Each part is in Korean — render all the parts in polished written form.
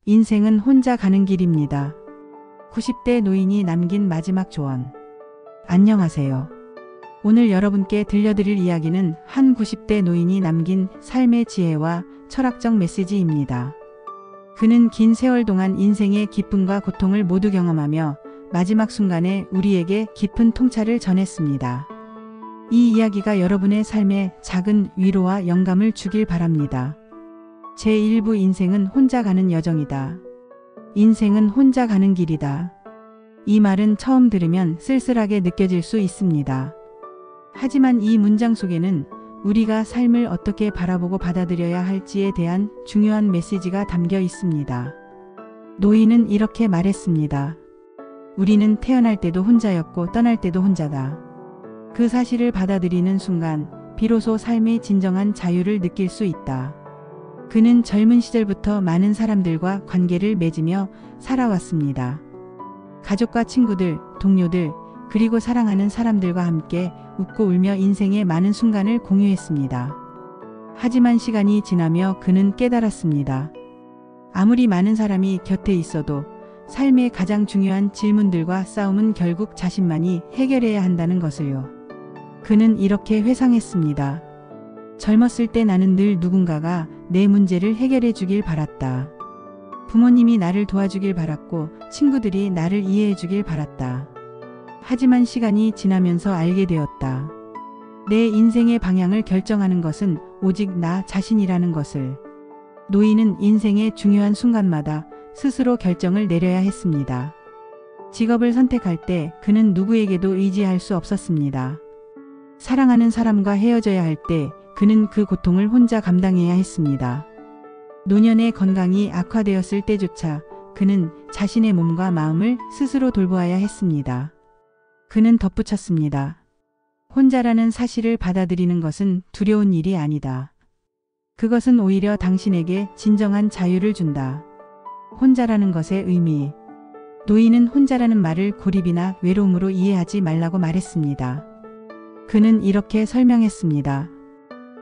인생은 혼자 가는 길입니다. 90대 노인이 남긴 마지막 조언. 안녕하세요. 오늘 여러분께 들려드릴 이야기는 한 90대 노인이 남긴 삶의 지혜와 철학적 메시지입니다. 그는 긴 세월 동안 인생의 기쁨과 고통을 모두 경험하며 마지막 순간에 우리에게 깊은 통찰을 전했습니다. 이 이야기가 여러분의 삶에 작은 위로와 영감을 주길 바랍니다. 제1부 인생은 혼자 가는 여정이다. 인생은 혼자 가는 길이다. 이 말은 처음 들으면 쓸쓸하게 느껴질 수 있습니다. 하지만 이 문장 속에는 우리가 삶을 어떻게 바라보고 받아들여야 할지에 대한 중요한 메시지가 담겨 있습니다. 노인은 이렇게 말했습니다. 우리는 태어날 때도 혼자였고 떠날 때도 혼자다. 그 사실을 받아들이는 순간 비로소 삶의 진정한 자유를 느낄 수 있다. 그는 젊은 시절부터 많은 사람들과 관계를 맺으며 살아왔습니다. 가족과 친구들, 동료들, 그리고 사랑하는 사람들과 함께 웃고 울며 인생의 많은 순간을 공유했습니다. 하지만 시간이 지나며 그는 깨달았습니다. 아무리 많은 사람이 곁에 있어도 삶의 가장 중요한 질문들과 싸움은 결국 자신만이 해결해야 한다는 것을요. 그는 이렇게 회상했습니다. 젊었을 때 나는 늘 누군가가 내 문제를 해결해 주길 바랐다. 부모님이 나를 도와주길 바랐고 친구들이 나를 이해해 주길 바랐다. 하지만 시간이 지나면서 알게 되었다. 내 인생의 방향을 결정하는 것은 오직 나 자신이라는 것을. 노인은 인생의 중요한 순간마다 스스로 결정을 내려야 했습니다. 직업을 선택할 때 그는 누구에게도 의지할 수 없었습니다. 사랑하는 사람과 헤어져야 할 때 그는 그 고통을 혼자 감당해야 했습니다. 노년의 건강이 악화되었을 때조차 그는 자신의 몸과 마음을 스스로 돌보아야 했습니다. 그는 덧붙였습니다. 혼자라는 사실을 받아들이는 것은 두려운 일이 아니다. 그것은 오히려 당신에게 진정한 자유를 준다. 혼자라는 것의 의미. 노인은 혼자라는 말을 고립이나 외로움으로 이해하지 말라고 말했습니다. 그는 이렇게 설명했습니다.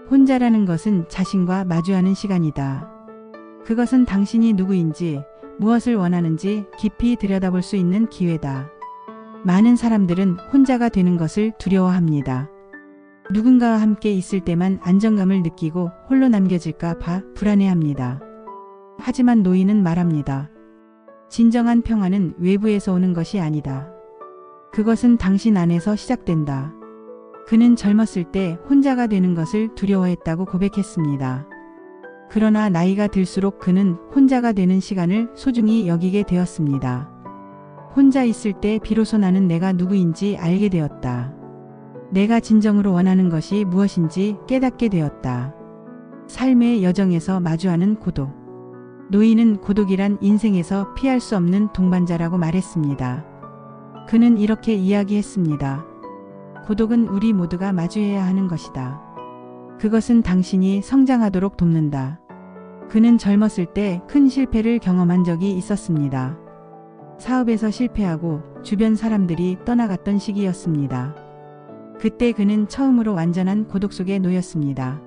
혼자라는 것은 자신과 마주하는 시간이다. 그것은 당신이 누구인지, 무엇을 원하는지 깊이 들여다볼 수 있는 기회다. 많은 사람들은 혼자가 되는 것을 두려워합니다. 누군가와 함께 있을 때만 안정감을 느끼고 홀로 남겨질까 봐 불안해합니다. 하지만 노인은 말합니다. 진정한 평화는 외부에서 오는 것이 아니다. 그것은 당신 안에서 시작된다. 그는 젊었을 때 혼자가 되는 것을 두려워했다고 고백했습니다. 그러나 나이가 들수록 그는 혼자가 되는 시간을 소중히 여기게 되었습니다. 혼자 있을 때 비로소 나는 내가 누구인지 알게 되었다. 내가 진정으로 원하는 것이 무엇인지 깨닫게 되었다. 삶의 여정에서 마주하는 고독. 노인은 고독이란 인생에서 피할 수 없는 동반자라고 말했습니다. 그는 이렇게 이야기했습니다. 고독은 우리 모두가 마주해야 하는 것이다. 그것은 당신이 성장하도록 돕는다. 그는 젊었을 때 큰 실패를 경험한 적이 있었습니다. 사업에서 실패하고 주변 사람들이 떠나갔던 시기였습니다. 그때 그는 처음으로 완전한 고독 속에 놓였습니다.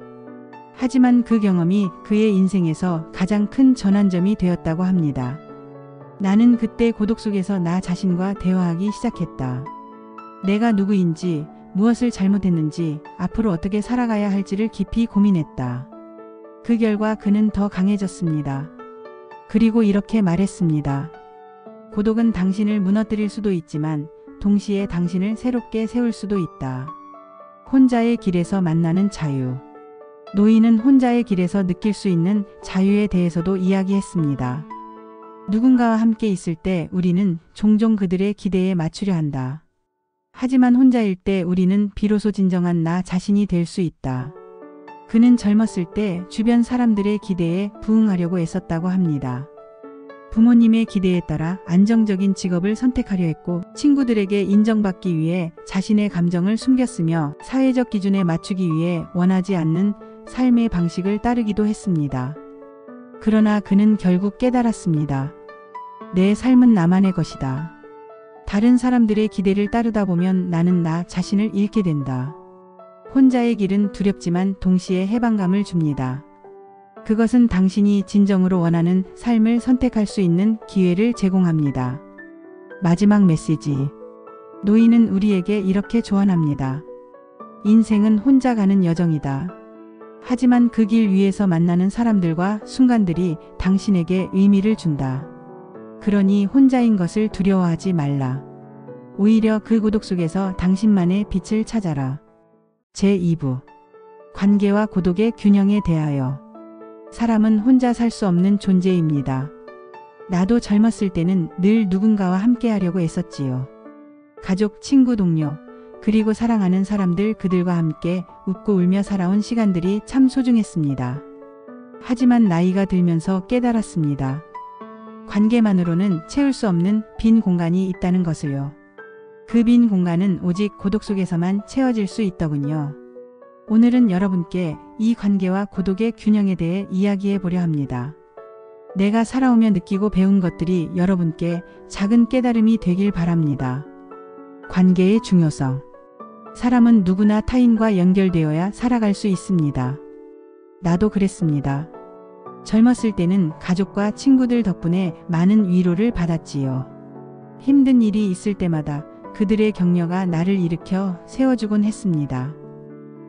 하지만 그 경험이 그의 인생에서 가장 큰 전환점이 되었다고 합니다. 나는 그때 고독 속에서 나 자신과 대화하기 시작했다. 내가 누구인지, 무엇을 잘못했는지, 앞으로 어떻게 살아가야 할지를 깊이 고민했다. 그 결과 그는 더 강해졌습니다. 그리고 이렇게 말했습니다. 고독은 당신을 무너뜨릴 수도 있지만 동시에 당신을 새롭게 세울 수도 있다. 혼자의 길에서 만나는 자유. 노인은 혼자의 길에서 느낄 수 있는 자유에 대해서도 이야기했습니다. 누군가와 함께 있을 때 우리는 종종 그들의 기대에 맞추려 한다. 하지만 혼자일 때 우리는 비로소 진정한 나 자신이 될 수 있다. 그는 젊었을 때 주변 사람들의 기대에 부응하려고 애썼다고 합니다. 부모님의 기대에 따라 안정적인 직업을 선택하려 했고 친구들에게 인정받기 위해 자신의 감정을 숨겼으며 사회적 기준에 맞추기 위해 원하지 않는 삶의 방식을 따르기도 했습니다. 그러나 그는 결국 깨달았습니다. 내 삶은 나만의 것이다. 다른 사람들의 기대를 따르다 보면 나는 나 자신을 잃게 된다. 혼자의 길은 두렵지만 동시에 해방감을 줍니다. 그것은 당신이 진정으로 원하는 삶을 선택할 수 있는 기회를 제공합니다. 마지막 메시지. 노인은 우리에게 이렇게 조언합니다. 인생은 혼자 가는 여정이다. 하지만 그 길 위에서 만나는 사람들과 순간들이 당신에게 의미를 준다. 그러니 혼자인 것을 두려워하지 말라. 오히려 그 고독 속에서 당신만의 빛을 찾아라. 제2부. 관계와 고독의 균형에 대하여. 사람은 혼자 살 수 없는 존재입니다. 나도 젊었을 때는 늘 누군가와 함께 하려고 애썼지요. 가족, 친구, 동료, 그리고 사랑하는 사람들, 그들과 함께 웃고 울며 살아온 시간들이 참 소중했습니다. 하지만 나이가 들면서 깨달았습니다. 관계만으로는 채울 수 없는 빈 공간이 있다는 것을요. 그 빈 공간은 오직 고독 속에서만 채워질 수 있더군요. 오늘은 여러분께 이 관계와 고독의 균형에 대해 이야기해 보려 합니다. 내가 살아오며 느끼고 배운 것들이 여러분께 작은 깨달음이 되길 바랍니다. 관계의 중요성. 사람은 누구나 타인과 연결되어야 살아갈 수 있습니다. 나도 그랬습니다. 젊었을 때는 가족과 친구들 덕분에 많은 위로를 받았지요. 힘든 일이 있을 때마다 그들의 격려가 나를 일으켜 세워주곤 했습니다.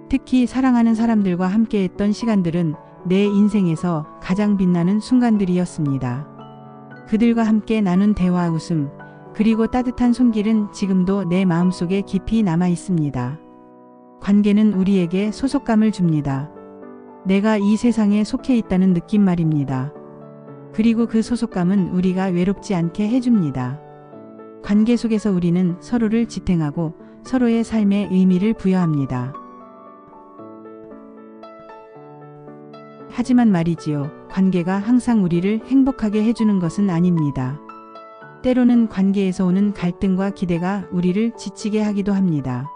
특히 사랑하는 사람들과 함께했던 시간들은 내 인생에서 가장 빛나는 순간들이었습니다. 그들과 함께 나눈 대화, 웃음, 그리고 따뜻한 손길은 지금도 내 마음속에 깊이 남아 있습니다. 관계는 우리에게 소속감을 줍니다. 내가 이 세상에 속해 있다는 느낌 말입니다. 그리고 그 소속감은 우리가 외롭지 않게 해줍니다. 관계 속에서 우리는 서로를 지탱하고 서로의 삶에 의미를 부여합니다. 하지만 말이지요, 관계가 항상 우리를 행복하게 해주는 것은 아닙니다. 때로는 관계에서 오는 갈등과 기대가 우리를 지치게 하기도 합니다.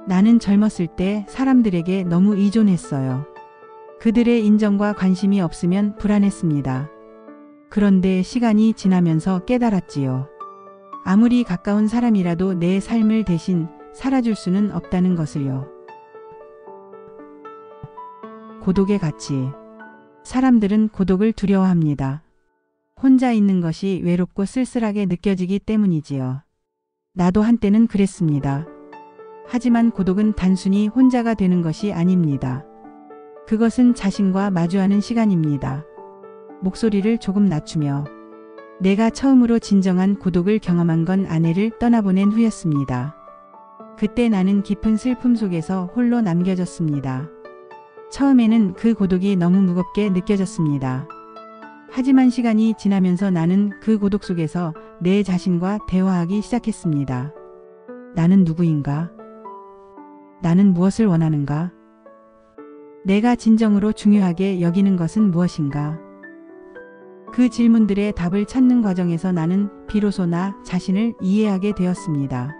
나는 젊었을 때 사람들에게 너무 의존했어요. 그들의 인정과 관심이 없으면 불안했습니다. 그런데 시간이 지나면서 깨달았지요. 아무리 가까운 사람이라도 내 삶을 대신 살아줄 수는 없다는 것을요. 고독의 가치. 사람들은 고독을 두려워합니다. 혼자 있는 것이 외롭고 쓸쓸하게 느껴지기 때문이지요. 나도 한때는 그랬습니다. 하지만 고독은 단순히 혼자가 되는 것이 아닙니다. 그것은 자신과 마주하는 시간입니다. 목소리를 조금 낮추며. 내가 처음으로 진정한 고독을 경험한 건 아내를 떠나보낸 후였습니다. 그때 나는 깊은 슬픔 속에서 홀로 남겨졌습니다. 처음에는 그 고독이 너무 무겁게 느껴졌습니다. 하지만 시간이 지나면서 나는 그 고독 속에서 내 자신과 대화하기 시작했습니다. 나는 누구인가? 나는 무엇을 원하는가? 내가 진정으로 중요하게 여기는 것은 무엇인가? 그 질문들의 답을 찾는 과정에서 나는 비로소 나 자신을 이해하게 되었습니다.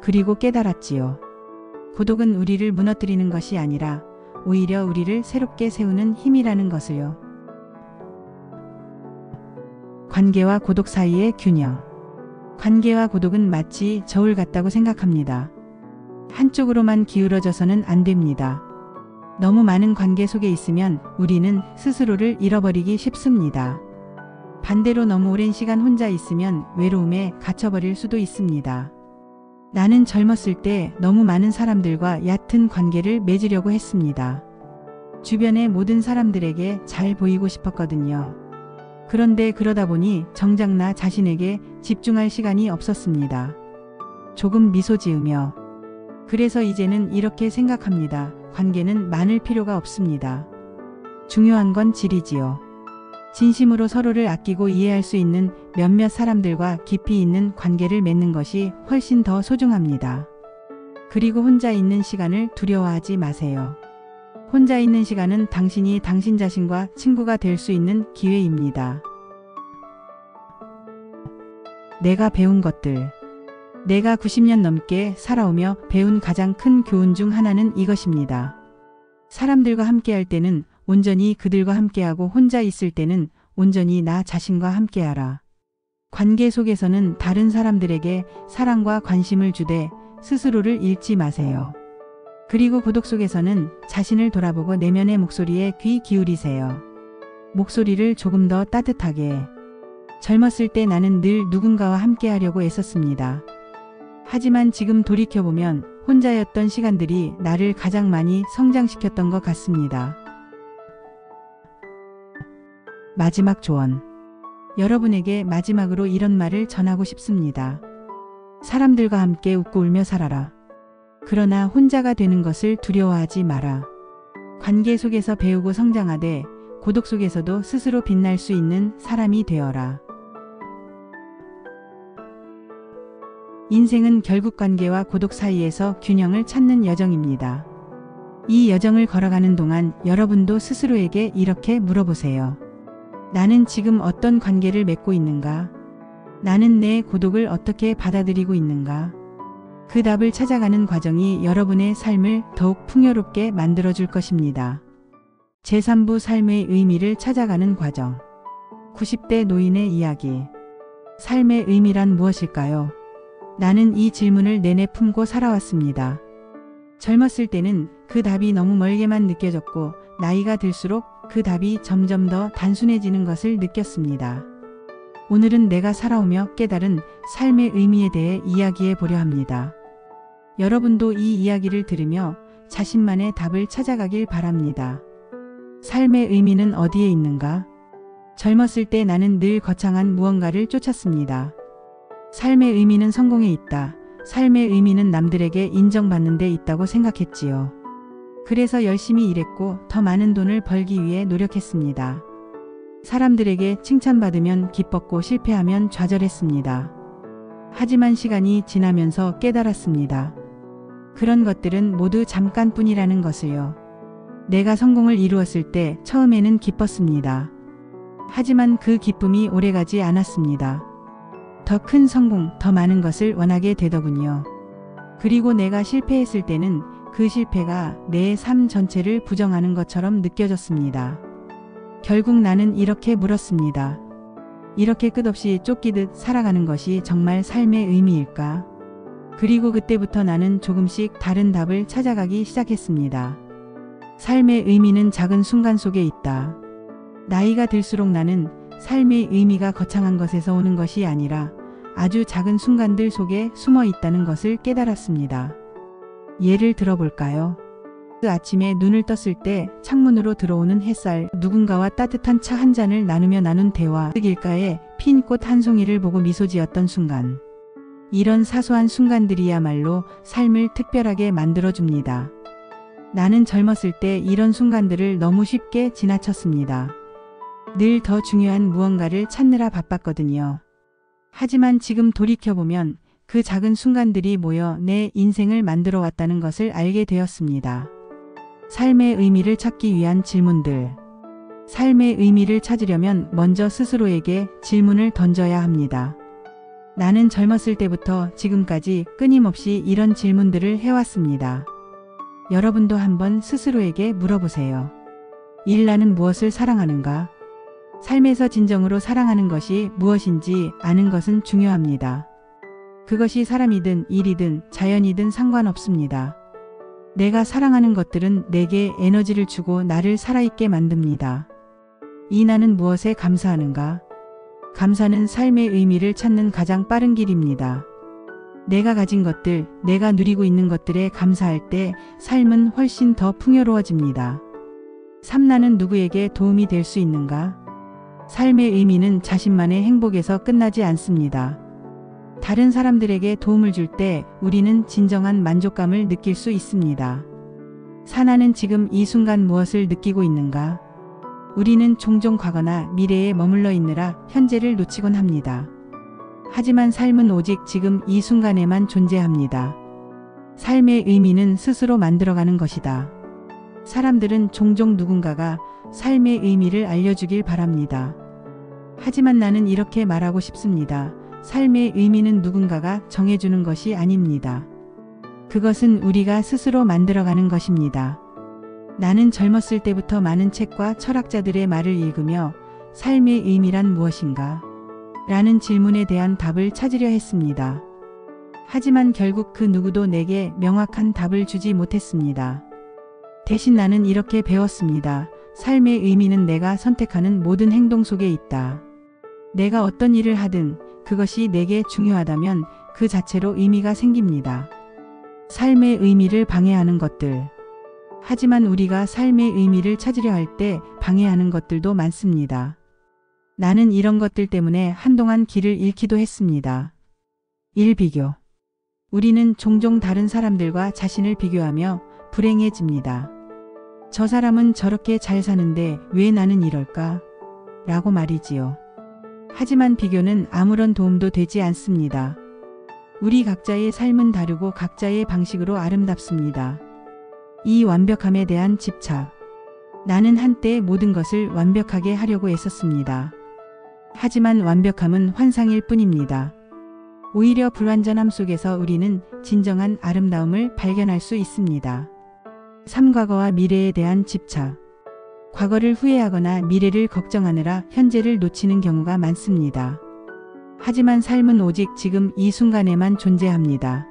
그리고 깨달았지요. 고독은 우리를 무너뜨리는 것이 아니라 오히려 우리를 새롭게 세우는 힘이라는 것을요. 관계와 고독 사이의 균형. 관계와 고독은 마치 저울 같다고 생각합니다. 한쪽으로만 기울어져서는 안 됩니다. 너무 많은 관계 속에 있으면 우리는 스스로를 잃어버리기 쉽습니다. 반대로 너무 오랜 시간 혼자 있으면 외로움에 갇혀버릴 수도 있습니다. 나는 젊었을 때 너무 많은 사람들과 얕은 관계를 맺으려고 했습니다. 주변의 모든 사람들에게 잘 보이고 싶었거든요. 그런데 그러다 보니 정작 나 자신에게 집중할 시간이 없었습니다. 조금 미소 지으며. 그래서 이제는 이렇게 생각합니다. 관계는 많을 필요가 없습니다. 중요한 건 질이지요. 진심으로 서로를 아끼고 이해할 수 있는 몇몇 사람들과 깊이 있는 관계를 맺는 것이 훨씬 더 소중합니다. 그리고 혼자 있는 시간을 두려워하지 마세요. 혼자 있는 시간은 당신이 당신 자신과 친구가 될 수 있는 기회입니다. 내가 배운 것들. 내가 90년 넘게 살아오며 배운 가장 큰 교훈 중 하나는 이것입니다. 사람들과 함께할 때는 온전히 그들과 함께하고 혼자 있을 때는 온전히 나 자신과 함께하라. 관계 속에서는 다른 사람들에게 사랑과 관심을 주되 스스로를 잃지 마세요. 그리고 고독 속에서는 자신을 돌아보고 내면의 목소리에 귀 기울이세요. 목소리를 조금 더 따뜻하게. 젊었을 때 나는 늘 누군가와 함께 하려고 애썼습니다. 하지만 지금 돌이켜보면 혼자였던 시간들이 나를 가장 많이 성장시켰던 것 같습니다. 마지막 조언. 여러분에게 마지막으로 이런 말을 전하고 싶습니다. 사람들과 함께 웃고 울며 살아라. 그러나 혼자가 되는 것을 두려워하지 마라. 관계 속에서 배우고 성장하되 고독 속에서도 스스로 빛날 수 있는 사람이 되어라. 인생은 결국 관계와 고독 사이에서 균형을 찾는 여정입니다. 이 여정을 걸어가는 동안 여러분도 스스로에게 이렇게 물어보세요. 나는 지금 어떤 관계를 맺고 있는가? 나는 내 고독을 어떻게 받아들이고 있는가? 그 답을 찾아가는 과정이 여러분의 삶을 더욱 풍요롭게 만들어줄 것입니다. 제3부 삶의 의미를 찾아가는 과정. 90대 노인의 이야기. 삶의 의미란 무엇일까요? 나는 이 질문을 내내 품고 살아왔습니다. 젊었을 때는 그 답이 너무 멀게만 느껴졌고 나이가 들수록 그 답이 점점 더 단순해지는 것을 느꼈습니다. 오늘은 내가 살아오며 깨달은 삶의 의미에 대해 이야기해 보려 합니다. 여러분도 이 이야기를 들으며 자신만의 답을 찾아가길 바랍니다. 삶의 의미는 어디에 있는가? 젊었을 때 나는 늘 거창한 무언가를 쫓았습니다. 삶의 의미는 성공에 있다. 삶의 의미는 남들에게 인정받는 데 있다고 생각했지요. 그래서 열심히 일했고 더 많은 돈을 벌기 위해 노력했습니다. 사람들에게 칭찬받으면 기뻤고 실패하면 좌절했습니다. 하지만 시간이 지나면서 깨달았습니다. 그런 것들은 모두 잠깐뿐이라는 것을요. 내가 성공을 이루었을 때 처음에는 기뻤습니다. 하지만 그 기쁨이 오래가지 않았습니다. 더 큰 성공, 더 많은 것을 원하게 되더군요. 그리고 내가 실패했을 때는 그 실패가 내 삶 전체를 부정하는 것처럼 느껴졌습니다. 결국 나는 이렇게 물었습니다. 이렇게 끝없이 쫓기듯 살아가는 것이 정말 삶의 의미일까? 그리고 그때부터 나는 조금씩 다른 답을 찾아가기 시작했습니다. 삶의 의미는 작은 순간 속에 있다. 나이가 들수록 나는 삶의 의미가 거창한 것에서 오는 것이 아니라 아주 작은 순간들 속에 숨어 있다는 것을 깨달았습니다. 예를 들어볼까요? 그 아침에 눈을 떴을 때 창문으로 들어오는 햇살, 누군가와 따뜻한 차 한 잔을 나누며 나눈 대화, 그 길가에 핀 꽃 한 송이를 보고 미소 지었던 순간. 이런 사소한 순간들이야말로 삶을 특별하게 만들어줍니다. 나는 젊었을 때 이런 순간들을 너무 쉽게 지나쳤습니다. 늘 더 중요한 무언가를 찾느라 바빴거든요. 하지만 지금 돌이켜보면 그 작은 순간들이 모여 내 인생을 만들어 왔다는 것을 알게 되었습니다. 삶의 의미를 찾기 위한 질문들. 삶의 의미를 찾으려면 먼저 스스로에게 질문을 던져야 합니다. 나는 젊었을 때부터 지금까지 끊임없이 이런 질문들을 해왔습니다. 여러분도 한번 스스로에게 물어보세요. 1. 나는 무엇을 사랑하는가? 삶에서 진정으로 사랑하는 것이 무엇인지 아는 것은 중요합니다. 그것이 사람이든 일이든 자연이든 상관없습니다. 내가 사랑하는 것들은 내게 에너지를 주고 나를 살아있게 만듭니다. 2. 나는 무엇에 감사하는가? 감사는 삶의 의미를 찾는 가장 빠른 길입니다. 내가 가진 것들, 내가 누리고 있는 것들에 감사할 때 삶은 훨씬 더 풍요로워집니다. 3. 나는 누구에게 도움이 될 수 있는가? 삶의 의미는 자신만의 행복에서 끝나지 않습니다. 다른 사람들에게 도움을 줄 때 우리는 진정한 만족감을 느낄 수 있습니다. 4. 나는 지금 이 순간 무엇을 느끼고 있는가? 우리는 종종 과거나 미래에 머물러 있느라 현재를 놓치곤 합니다. 하지만 삶은 오직 지금 이 순간에만 존재합니다. 삶의 의미는 스스로 만들어가는 것이다. 사람들은 종종 누군가가 삶의 의미를 알려주길 바랍니다. 하지만 나는 이렇게 말하고 싶습니다. 삶의 의미는 누군가가 정해주는 것이 아닙니다. 그것은 우리가 스스로 만들어가는 것입니다. 나는 젊었을 때부터 많은 책과 철학자들의 말을 읽으며 삶의 의미란 무엇인가? 라는 질문에 대한 답을 찾으려 했습니다. 하지만 결국 그 누구도 내게 명확한 답을 주지 못했습니다. 대신 나는 이렇게 배웠습니다. 삶의 의미는 내가 선택하는 모든 행동 속에 있다. 내가 어떤 일을 하든 그것이 내게 중요하다면 그 자체로 의미가 생깁니다. 삶의 의미를 방해하는 것들. 하지만 우리가 삶의 의미를 찾으려 할 때 방해하는 것들도 많습니다. 나는 이런 것들 때문에 한동안 길을 잃기도 했습니다. 1. 비교. 우리는 종종 다른 사람들과 자신을 비교하며 불행해집니다. 저 사람은 저렇게 잘 사는데 왜 나는 이럴까? 라고 말이지요. 하지만 비교는 아무런 도움도 되지 않습니다. 우리 각자의 삶은 다르고 각자의 방식으로 아름답습니다. 이 완벽함에 대한 집착. 나는 한때 모든 것을 완벽하게 하려고 애썼습니다. 하지만 완벽함은 환상일 뿐입니다. 오히려 불완전함 속에서 우리는 진정한 아름다움을 발견할 수 있습니다. 3. 과거와 미래에 대한 집착. 과거를 후회하거나 미래를 걱정하느라 현재를 놓치는 경우가 많습니다. 하지만 삶은 오직 지금 이 순간에만 존재합니다.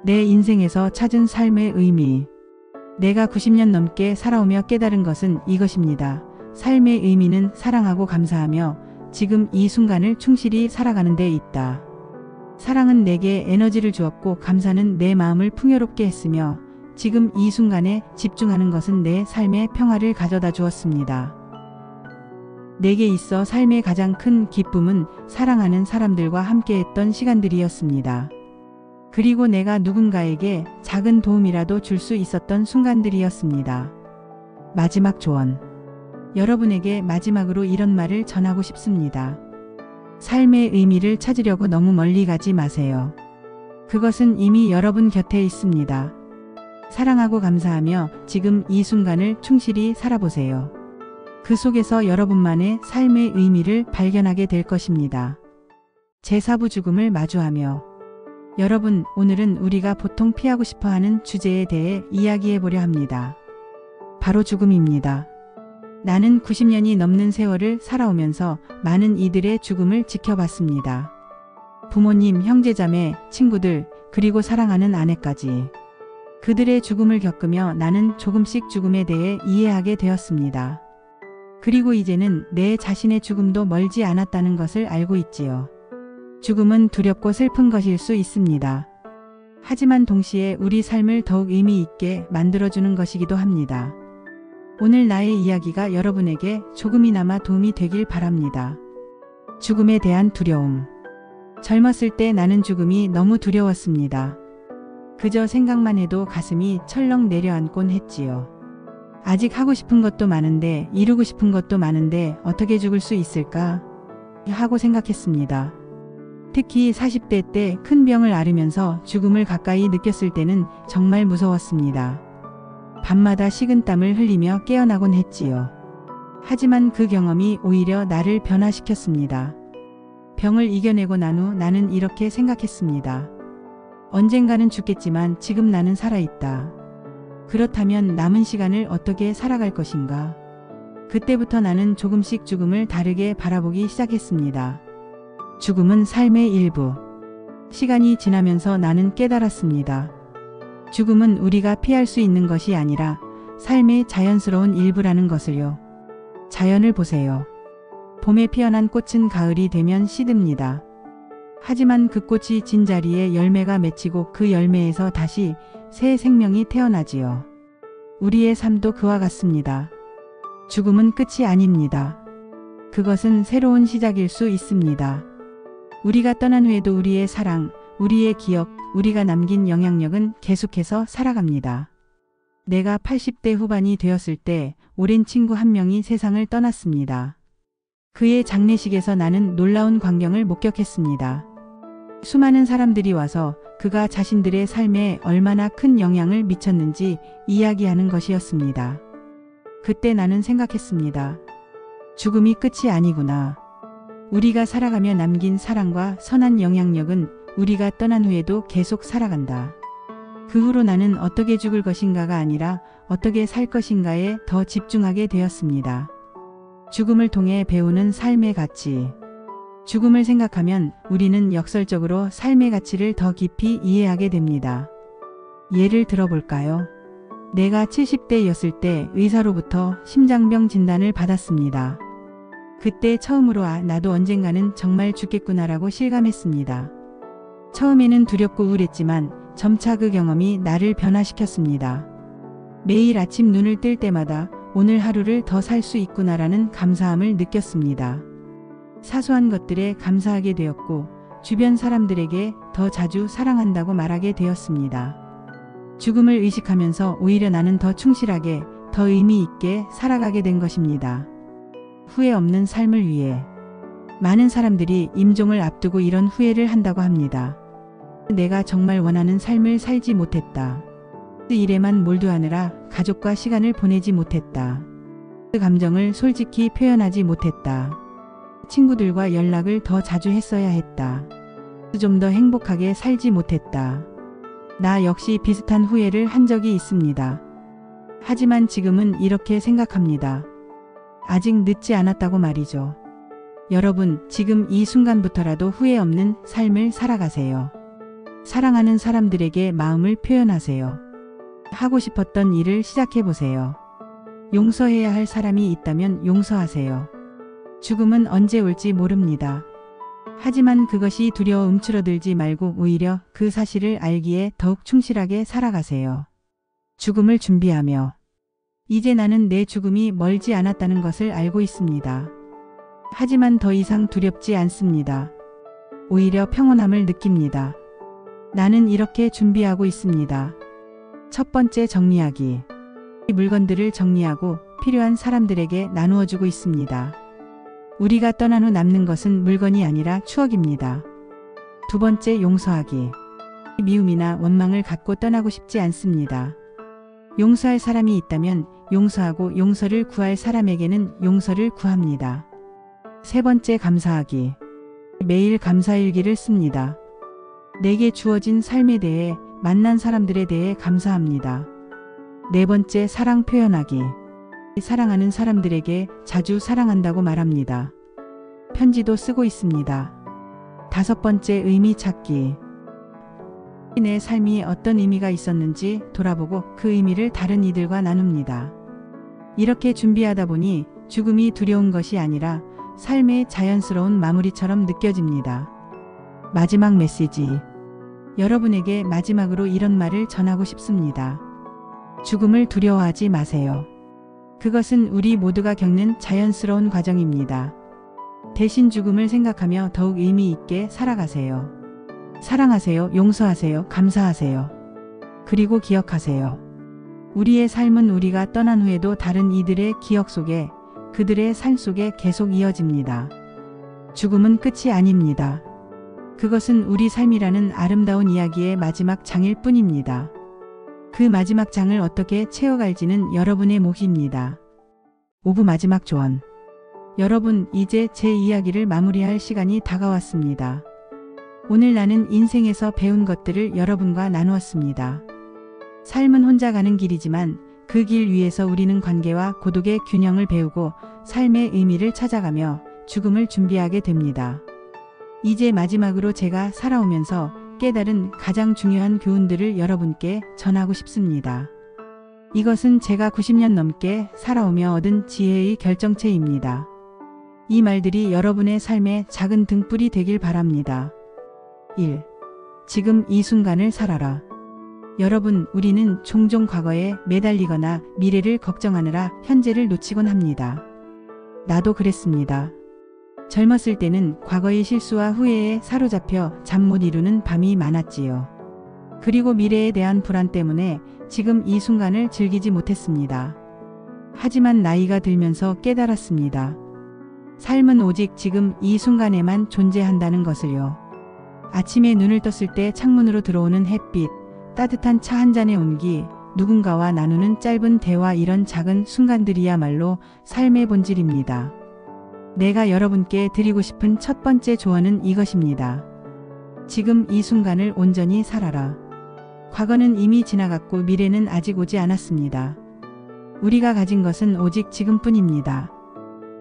내 인생에서 찾은 삶의 의미. 내가 90년 넘게 살아오며 깨달은 것은 이것입니다. 삶의 의미는 사랑하고 감사하며 지금 이 순간을 충실히 살아가는 데 있다. 사랑은 내게 에너지를 주었고 감사는 내 마음을 풍요롭게 했으며 지금 이 순간에 집중하는 것은 내 삶의 평화를 가져다 주었습니다. 내게 있어 삶의 가장 큰 기쁨은 사랑하는 사람들과 함께했던 시간들이었습니다. 그리고 내가 누군가에게 작은 도움이라도 줄 수 있었던 순간들이었습니다. 마지막 조언. 여러분에게 마지막으로 이런 말을 전하고 싶습니다. 삶의 의미를 찾으려고 너무 멀리 가지 마세요. 그것은 이미 여러분 곁에 있습니다. 사랑하고 감사하며 지금 이 순간을 충실히 살아보세요. 그 속에서 여러분만의 삶의 의미를 발견하게 될 것입니다. 제4부 죽음을 마주하며. 여러분, 오늘은 우리가 보통 피하고 싶어하는 주제에 대해 이야기해 보려 합니다. 바로 죽음입니다. 나는 90년이 넘는 세월을 살아오면서 많은 이들의 죽음을 지켜봤습니다. 부모님, 형제자매, 친구들, 그리고 사랑하는 아내까지. 그들의 죽음을 겪으며 나는 조금씩 죽음에 대해 이해하게 되었습니다. 그리고 이제는 내 자신의 죽음도 멀지 않았다는 것을 알고 있지요. 죽음은 두렵고 슬픈 것일 수 있습니다. 하지만 동시에 우리 삶을 더욱 의미 있게 만들어주는 것이기도 합니다. 오늘 나의 이야기가 여러분에게 조금이나마 도움이 되길 바랍니다. 죽음에 대한 두려움. 젊었을 때 나는 죽음이 너무 두려웠습니다. 그저 생각만 해도 가슴이 철렁 내려앉곤 했지요. 아직 하고 싶은 것도 많은데, 이루고 싶은 것도 많은데 어떻게 죽을 수 있을까? 하고 생각했습니다. 특히 40대 때 큰 병을 앓으면서 죽음을 가까이 느꼈을 때는 정말 무서웠습니다. 밤마다 식은땀을 흘리며 깨어나곤 했지요. 하지만 그 경험이 오히려 나를 변화시켰습니다. 병을 이겨내고 난 후 나는 이렇게 생각했습니다. 언젠가는 죽겠지만 지금 나는 살아있다. 그렇다면 남은 시간을 어떻게 살아갈 것인가? 그때부터 나는 조금씩 죽음을 다르게 바라보기 시작했습니다. 죽음은 삶의 일부. 시간이 지나면서 나는 깨달았습니다. 죽음은 우리가 피할 수 있는 것이 아니라 삶의 자연스러운 일부라는 것을요. 자연을 보세요. 봄에 피어난 꽃은 가을이 되면 시듭니다. 하지만 그 꽃이 진 자리에 열매가 맺히고 그 열매에서 다시 새 생명이 태어나지요. 우리의 삶도 그와 같습니다. 죽음은 끝이 아닙니다. 그것은 새로운 시작일 수 있습니다. 우리가 떠난 후에도 우리의 사랑, 우리의 기억, 우리가 남긴 영향력은 계속해서 살아갑니다. 내가 80대 후반이 되었을 때 오랜 친구 한 명이 세상을 떠났습니다. 그의 장례식에서 나는 놀라운 광경을 목격했습니다. 수많은 사람들이 와서 그가 자신들의 삶에 얼마나 큰 영향을 미쳤는지 이야기하는 것이었습니다. 그때 나는 생각했습니다. 죽음이 끝이 아니구나. 우리가 살아가며 남긴 사랑과 선한 영향력은 우리가 떠난 후에도 계속 살아간다. 그 후로 나는 어떻게 죽을 것인가가 아니라 어떻게 살 것인가에 더 집중하게 되었습니다. 죽음을 통해 배우는 삶의 가치. 죽음을 생각하면 우리는 역설적으로 삶의 가치를 더 깊이 이해하게 됩니다. 예를 들어볼까요? 내가 70대였을 때 의사로부터 심장병 진단을 받았습니다. 그때 처음으로 나도 언젠가는 정말 죽겠구나라고 실감했습니다. 처음에는 두렵고 우울했지만 점차 그 경험이 나를 변화시켰습니다. 매일 아침 눈을 뜰 때마다 오늘 하루를 더 살 수 있구나라는 감사함을 느꼈습니다. 사소한 것들에 감사하게 되었고 주변 사람들에게 더 자주 사랑한다고 말하게 되었습니다. 죽음을 의식하면서 오히려 나는 더 충실하게, 더 의미 있게 살아가게 된 것입니다. 후회 없는 삶을 위해. 많은 사람들이 임종을 앞두고 이런 후회를 한다고 합니다. 내가 정말 원하는 삶을 살지 못했다. 일에만 몰두하느라 가족과 시간을 보내지 못했다. 그 감정을 솔직히 표현하지 못했다. 친구들과 연락을 더 자주 했어야 했다. 좀 더 행복하게 살지 못했다. 나 역시 비슷한 후회를 한 적이 있습니다. 하지만 지금은 이렇게 생각합니다. 아직 늦지 않았다고 말이죠. 여러분, 지금 이 순간부터라도 후회 없는 삶을 살아가세요. 사랑하는 사람들에게 마음을 표현하세요. 하고 싶었던 일을 시작해보세요. 용서해야 할 사람이 있다면 용서하세요. 죽음은 언제 올지 모릅니다. 하지만 그것이 두려워 움츠러들지 말고 오히려 그 사실을 알기에 더욱 충실하게 살아가세요. 죽음을 준비하며. 이제 나는 내 죽음이 멀지 않았다는 것을 알고 있습니다. 하지만 더 이상 두렵지 않습니다. 오히려 평온함을 느낍니다. 나는 이렇게 준비하고 있습니다. 첫 번째, 정리하기. 물건들을 정리하고 필요한 사람들에게 나누어주고 있습니다. 우리가 떠난 후 남는 것은 물건이 아니라 추억입니다. 두 번째, 용서하기. 미움이나 원망을 갖고 떠나고 싶지 않습니다. 용서할 사람이 있다면 용서하고 용서를 구할 사람에게는 용서를 구합니다. 세 번째, 감사하기. 매일 감사일기를 씁니다. 내게 주어진 삶에 대해, 만난 사람들에 대해 감사합니다. 네 번째, 사랑 표현하기. 사랑하는 사람들에게 자주 사랑한다고 말합니다. 편지도 쓰고 있습니다. 다섯 번째, 의미 찾기. 내 삶이 어떤 의미가 있었는지 돌아보고 그 의미를 다른 이들과 나눕니다. 이렇게 준비하다 보니 죽음이 두려운 것이 아니라 삶의 자연스러운 마무리처럼 느껴집니다. 마지막 메시지. 여러분에게 마지막으로 이런 말을 전하고 싶습니다. 죽음을 두려워하지 마세요. 그것은 우리 모두가 겪는 자연스러운 과정입니다. 대신 죽음을 생각하며 더욱 의미 있게 살아가세요. 사랑하세요. 용서하세요. 감사하세요. 그리고 기억하세요. 우리의 삶은 우리가 떠난 후에도 다른 이들의 기억 속에, 그들의 삶 속에 계속 이어집니다. 죽음은 끝이 아닙니다. 그것은 우리 삶이라는 아름다운 이야기의 마지막 장일 뿐입니다. 그 마지막 장을 어떻게 채워갈지는 여러분의 몫입니다. 5부 마지막 조언. 여러분, 이제 제 이야기를 마무리할 시간이 다가왔습니다. 오늘 나는 인생에서 배운 것들을 여러분과 나누었습니다. 삶은 혼자 가는 길이지만 그 길 위에서 우리는 관계와 고독의 균형을 배우고 삶의 의미를 찾아가며 죽음을 준비하게 됩니다. 이제 마지막으로 제가 살아오면서 깨달은 가장 중요한 교훈들을 여러분께 전하고 싶습니다. 이것은 제가 90년 넘게 살아오며 얻은 지혜의 결정체입니다. 이 말들이 여러분의 삶의 작은 등불이 되길 바랍니다. 1. 지금 이 순간을 살아라. 여러분, 우리는 종종 과거에 매달리거나 미래를 걱정하느라 현재를 놓치곤 합니다. 나도 그랬습니다. 젊었을 때는 과거의 실수와 후회에 사로잡혀 잠 못 이루는 밤이 많았지요. 그리고 미래에 대한 불안 때문에 지금 이 순간을 즐기지 못했습니다. 하지만 나이가 들면서 깨달았습니다. 삶은 오직 지금 이 순간에만 존재한다는 것을요. 아침에 눈을 떴을 때 창문으로 들어오는 햇빛, 따뜻한 차 한 잔의 온기, 누군가와 나누는 짧은 대화, 이런 작은 순간들이야말로 삶의 본질입니다. 내가 여러분께 드리고 싶은 첫 번째 조언은 이것입니다. 지금 이 순간을 온전히 살아라. 과거는 이미 지나갔고 미래는 아직 오지 않았습니다. 우리가 가진 것은 오직 지금뿐입니다.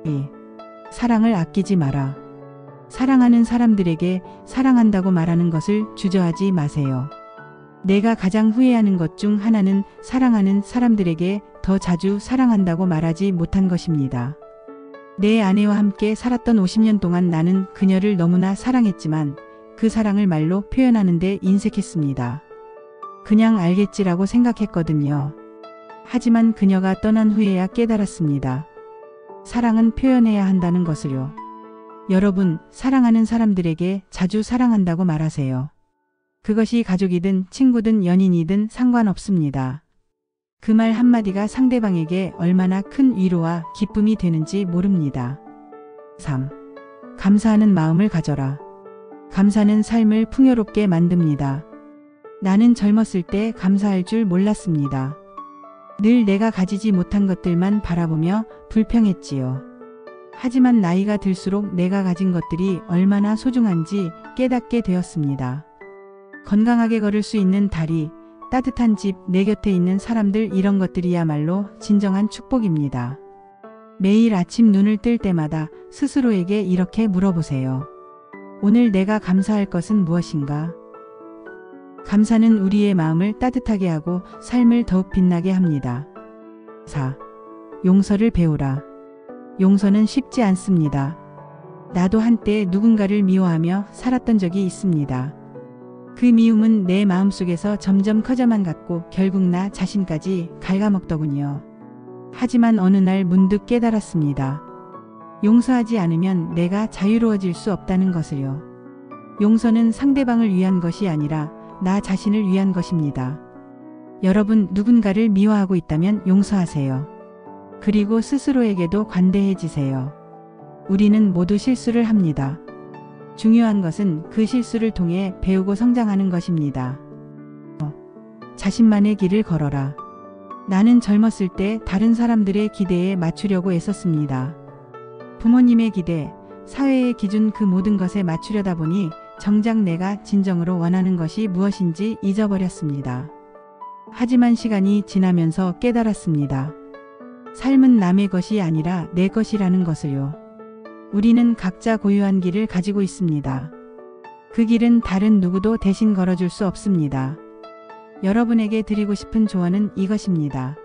2. 사랑을 아끼지 마라. 사랑하는 사람들에게 사랑한다고 말하는 것을 주저하지 마세요. 내가 가장 후회하는 것 중 하나는 사랑하는 사람들에게 더 자주 사랑한다고 말하지 못한 것입니다. 내 아내와 함께 살았던 50년 동안 나는 그녀를 너무나 사랑했지만 그 사랑을 말로 표현하는데 인색했습니다. 그냥 알겠지라고 생각했거든요. 하지만 그녀가 떠난 후에야 깨달았습니다. 사랑은 표현해야 한다는 것을요. 여러분, 사랑하는 사람들에게 자주 사랑한다고 말하세요. 그것이 가족이든 친구든 연인이든 상관없습니다. 그 말 한마디가 상대방에게 얼마나 큰 위로와 기쁨이 되는지 모릅니다. 3. 감사하는 마음을 가져라. 감사는 삶을 풍요롭게 만듭니다. 나는 젊었을 때 감사할 줄 몰랐습니다. 늘 내가 가지지 못한 것들만 바라보며 불평했지요. 하지만 나이가 들수록 내가 가진 것들이 얼마나 소중한지 깨닫게 되었습니다. 건강하게 걸을 수 있는 다리, 따뜻한 집, 내 곁에 있는 사람들, 이런 것들이야말로 진정한 축복입니다. 매일 아침 눈을 뜰 때마다 스스로에게 이렇게 물어보세요. 오늘 내가 감사할 것은 무엇인가? 감사는 우리의 마음을 따뜻하게 하고 삶을 더욱 빛나게 합니다. 4. 용서를 배우라. 용서는 쉽지 않습니다. 나도 한때 누군가를 미워하며 살았던 적이 있습니다. 그 미움은 내 마음속에서 점점 커져만 갔고 결국 나 자신까지 갉아먹더군요. 하지만 어느 날 문득 깨달았습니다. 용서하지 않으면 내가 자유로워질 수 없다는 것을요. 용서는 상대방을 위한 것이 아니라 나 자신을 위한 것입니다. 여러분, 누군가를 미워하고 있다면 용서하세요. 그리고 스스로에게도 관대해지세요. 우리는 모두 실수를 합니다. 중요한 것은 그 실수를 통해 배우고 성장하는 것입니다. 자신만의 길을 걸어라. 나는 젊었을 때 다른 사람들의 기대에 맞추려고 애썼습니다. 부모님의 기대, 사회의 기준, 그 모든 것에 맞추려다 보니 정작 내가 진정으로 원하는 것이 무엇인지 잊어버렸습니다. 하지만 시간이 지나면서 깨달았습니다. 삶은 남의 것이 아니라 내 것이라는 것을요. 우리는 각자 고유한 길을 가지고 있습니다. 그 길은 다른 누구도 대신 걸어줄 수 없습니다. 여러분에게 드리고 싶은 조언은 이것입니다.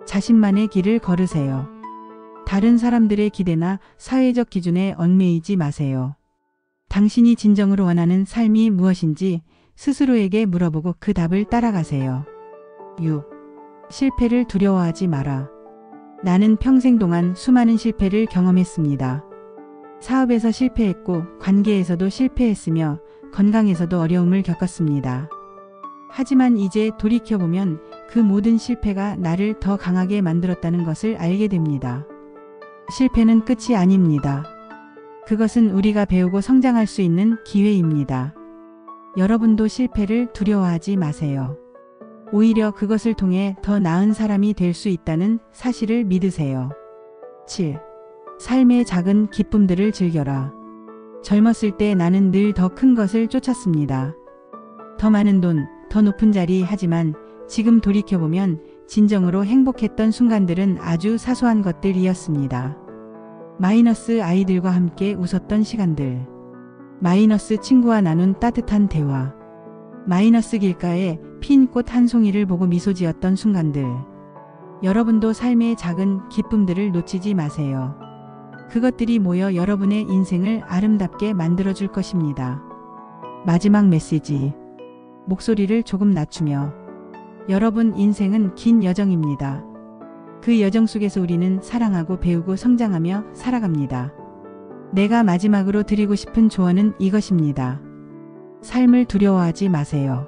자신만의 길을 걸으세요. 다른 사람들의 기대나 사회적 기준에 얽매이지 마세요. 당신이 진정으로 원하는 삶이 무엇인지 스스로에게 물어보고 그 답을 따라가세요. 6. 실패를 두려워하지 마라. 나는 평생 동안 수많은 실패를 경험했습니다. 사업에서 실패했고 관계에서도 실패했으며 건강에서도 어려움을 겪었습니다. 하지만 이제 돌이켜보면 그 모든 실패가 나를 더 강하게 만들었다는 것을 알게 됩니다. 실패는 끝이 아닙니다. 그것은 우리가 배우고 성장할 수 있는 기회입니다. 여러분도 실패를 두려워하지 마세요. 오히려 그것을 통해 더 나은 사람이 될 수 있다는 사실을 믿으세요. 7. 삶의 작은 기쁨들을 즐겨라. 젊었을 때 나는 늘 더 큰 것을 쫓았습니다. 더 많은 돈, 더 높은 자리. 하지만 지금 돌이켜보면 진정으로 행복했던 순간들은 아주 사소한 것들이었습니다. 마이너스 아이들과 함께 웃었던 시간들, 마이너스 친구와 나눈 따뜻한 대화, 마이너스 길가에 핀 꽃 한 송이를 보고 미소 지었던 순간들. 여러분도 삶의 작은 기쁨들을 놓치지 마세요. 그것들이 모여 여러분의 인생을 아름답게 만들어줄 것입니다. 마지막 메시지. 목소리를 조금 낮추며. 여러분, 인생은 긴 여정입니다. 그 여정 속에서 우리는 사랑하고 배우고 성장하며 살아갑니다. 내가 마지막으로 드리고 싶은 조언은 이것입니다. 삶을 두려워하지 마세요.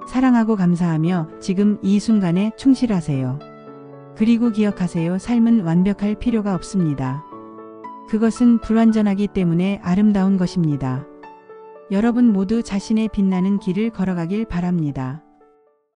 사랑하고 감사하며 지금 이 순간에 충실하세요. 그리고 기억하세요. 삶은 완벽할 필요가 없습니다. 그것은 불완전하기 때문에 아름다운 것입니다. 여러분 모두 자신의 빛나는 길을 걸어가길 바랍니다.